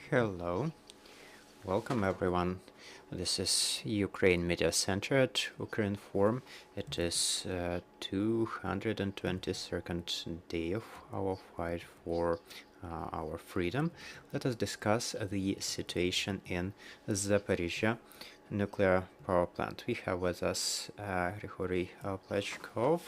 Hello, welcome everyone. This is Ukraine Media Center at Ukrinform. It is 222nd day of our fight for our freedom. Let us discuss the situation in Zaporizhzhia nuclear power plant. We have with us Hryhorii Plachkov,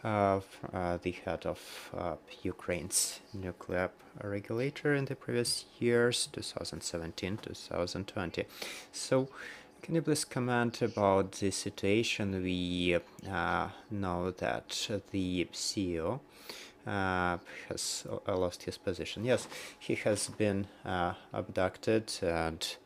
the head of Ukraine's nuclear regulator in the previous years, 2017-2020. So, can you please comment about the situation? We know that the CEO has lost his position. Yes, he has been abducted, and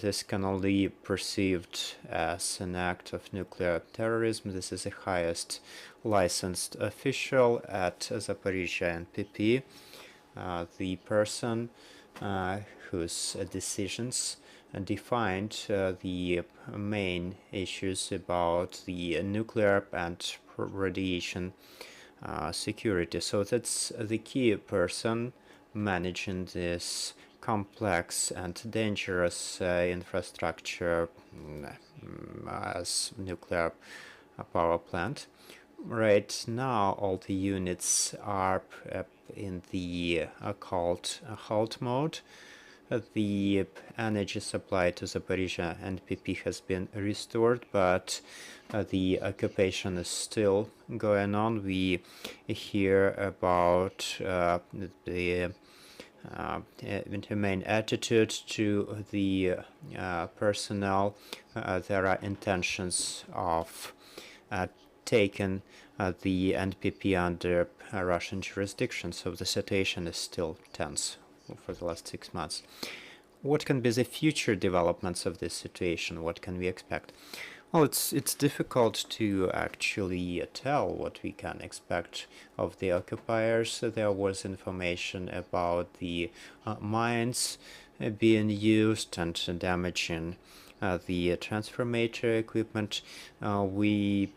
this can only be perceived as an act of nuclear terrorism. This is the highest licensed official at Zaporizhzhia NPP, the person whose decisions defined the main issues about the nuclear and radiation security. So that's the key person managing this complex and dangerous infrastructure as nuclear power plant. Right now, all the units are in the called halt mode. The energy supply to Zaporizhzhia NPP has been restored, but the occupation is still going on. We hear about the main attitude to the personnel. There are intentions of taking the NPP under Russian jurisdiction, so the situation is still tense for the last 6 months. What can be the future developments of this situation? What can we expect? Well, it's difficult to actually tell what we can expect of the occupiers. There was information about the mines being used and damaging the transformator equipment. We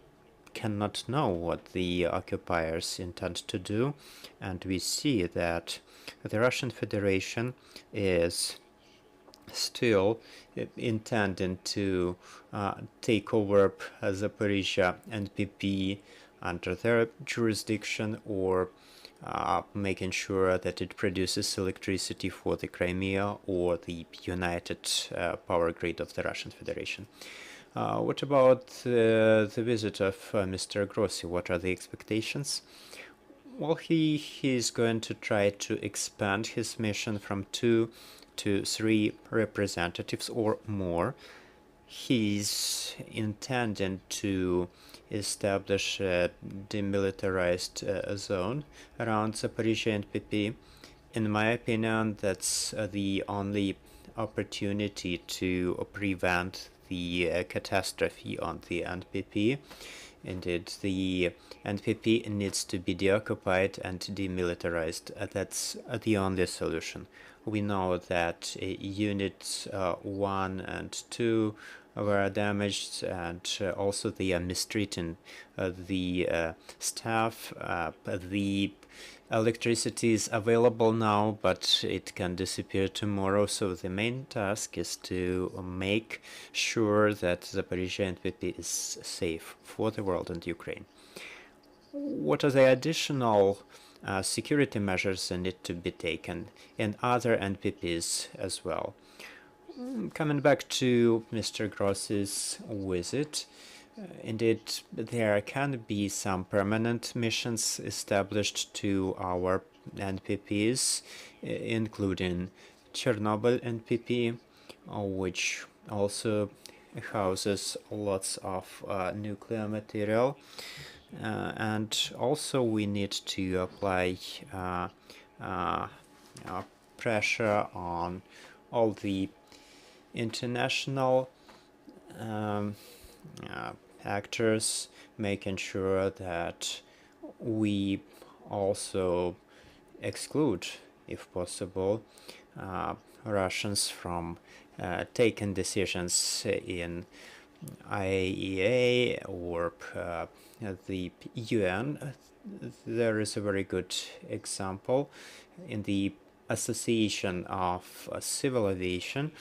cannot know what the occupiers intend to do, and we see that the Russian Federation is still intending to take over Zaporizhzhia NPP under their jurisdiction, or making sure that it produces electricity for the Crimea or the united power grid of the Russian Federation. What about the visit of Mr. Grossi? What are the expectations? Well, he is going to try to expand his mission from 2 to 3 representatives or more. He's intending to establish a demilitarized zone around Zaporizhzhia NPP. In my opinion, that's the only opportunity to prevent the catastrophe on the NPP. Indeed, the NPP needs to be deoccupied and demilitarized. That's the only solution. We know that units 1 and 2 were damaged, and also they are mistreating the staff. The electricity is available now, but it can disappear tomorrow. So the main task is to make sure that Zaporizhzhia NPP is safe for the world and Ukraine. What are the additional security measures that need to be taken in other NPPs as well? Coming back to Mr. Grossi's visit, indeed, there can be some permanent missions established to our NPPs, including Chernobyl NPP, which also houses lots of nuclear material. And also we need to apply pressure on all the international actors, making sure that we also exclude, if possible, Russians from taking decisions in IAEA or the UN. There is a very good example in the Association of Civil Aviation,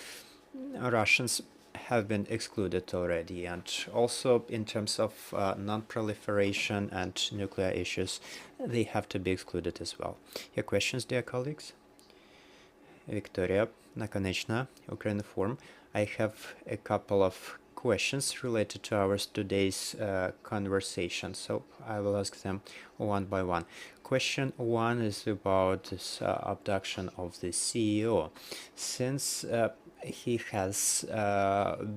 Russians have been excluded already, and also in terms of non-proliferation and nuclear issues, they have to be excluded as well. Your questions, dear colleagues? Victoria Nakonechna, Ukraine Forum. I have a couple of questions related to our today's conversation, so I will ask them one by one. Question one is about this abduction of the CEO. Since he has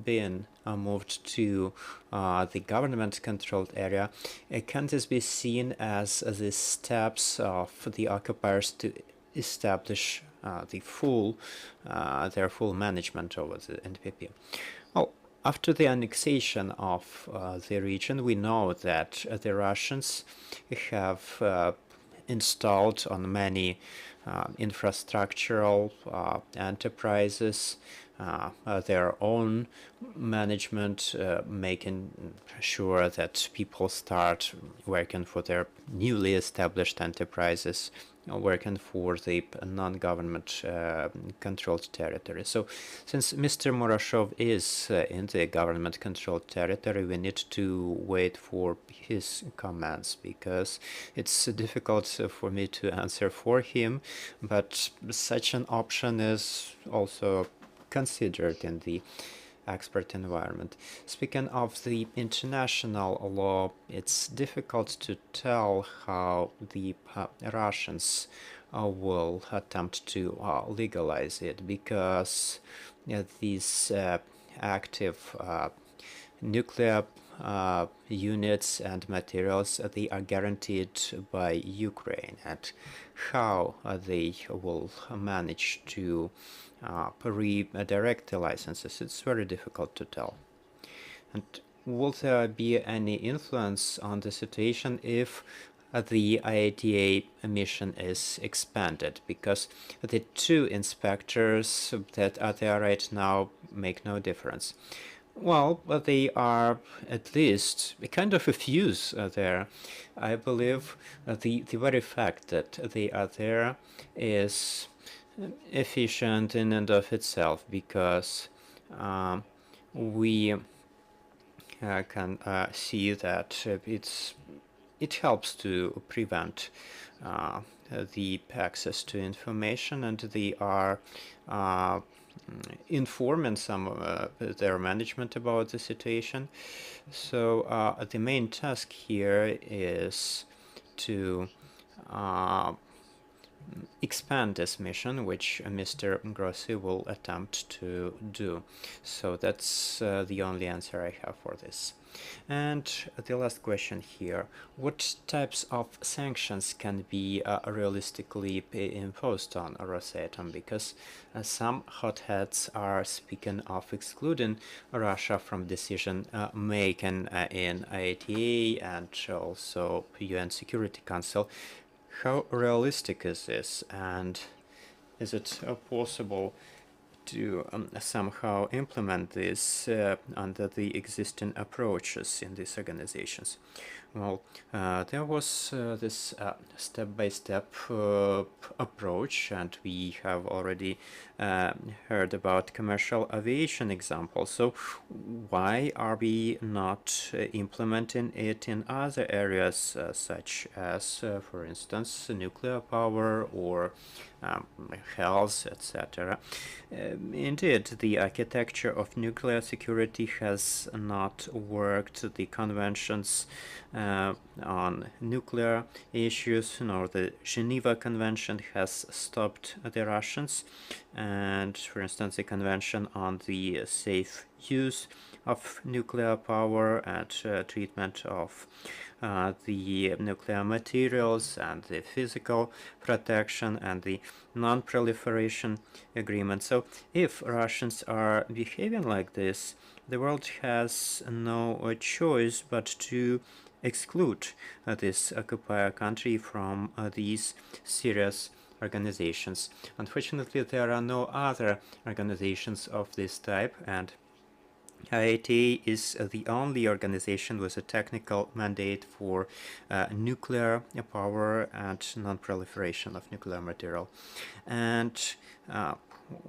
been moved to the government-controlled area, can this be seen as the steps of the occupiers to establish their full management over the NPP? Well, after the annexation of the region, we know that the Russians have installed on many infrastructural enterprises their own management, making sure that people start working for their newly established enterprises, working for the non-government controlled territory. So since Mr. Murashov is in the government controlled territory, we need to wait for his comments, because it's difficult for me to answer for him, but such an option is also considered in the expert environment. Speaking of the international law, it's difficult to tell how the Russians will attempt to legalize it, because these active nuclear units and materials, they are guaranteed by Ukraine, and how they will manage to redirect the licenses, it's very difficult to tell. And will there be any influence on the situation if the IATA mission is expanded? Because the two inspectors that are there right now make no difference. Well, they are at least a kind of a fuse there. I believe the very fact that they are there is efficient in and of itself, because we can see that it helps to prevent the access to information, and they are informing their management about the situation. So the main task here is to expand this mission, which Mr. Grossi will attempt to do. So that's the only answer I have for this. And the last question here: what types of sanctions can be realistically imposed on Rosatom? Because some hotheads are speaking of excluding Russia from decision making in IATA and also UN Security Council. How realistic is this, and is it possible to somehow implement this under the existing approaches in these organizations? Well, there was this step-by-step approach, and we have already heard about commercial aviation examples. So why are we not implementing it in other areas, such as, for instance, nuclear power or health, etc.? Indeed, the architecture of nuclear security has not worked. The conventions on nuclear issues, nor the Geneva Convention has stopped the Russians. And, for instance, the Convention on the safe use of nuclear power and treatment of the nuclear materials, and the physical protection, and the non-proliferation agreement. So if Russians are behaving like this, the world has no choice but to exclude this occupier country from these serious organizations. Unfortunately, there are no other organizations of this type, and IATA is the only organization with a technical mandate for nuclear power and non-proliferation of nuclear material. And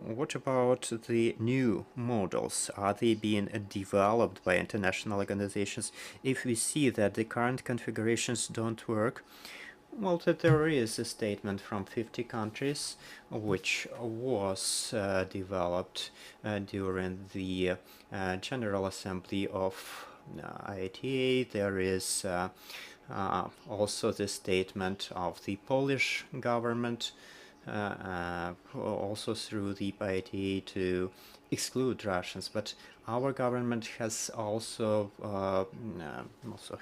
what about the new models? Are they being developed by international organizations? If we see that the current configurations don't work, well, that there is a statement from 50 countries which was developed during the General Assembly of IATA. There is also the statement of the Polish government, also through the IATA, to exclude Russians, but our government has also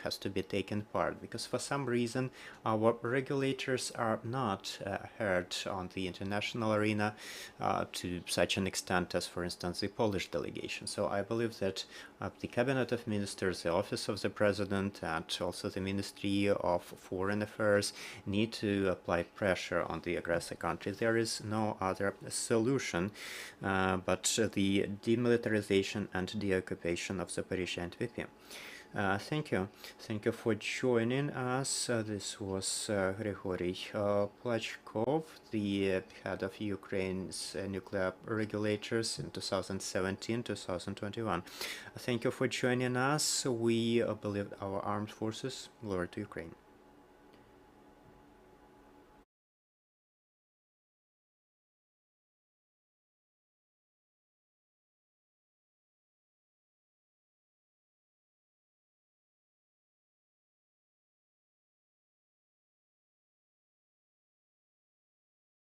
has to be taken part, because for some reason our regulators are not heard on the international arena to such an extent as, for instance, the Polish delegation. So I believe that the Cabinet of Ministers, the Office of the President, and also the Ministry of Foreign Affairs need to apply pressure on the aggressor country. There is no other solution but the demilitarization and deoccupation of Zaporizhzhia NPP. Thank you. Thank you for joining us. This was Hryhorii Plachkov, the head of Ukraine's nuclear regulators in 2017-2021. Thank you for joining us. We believe our armed forces. Glory to Ukraine.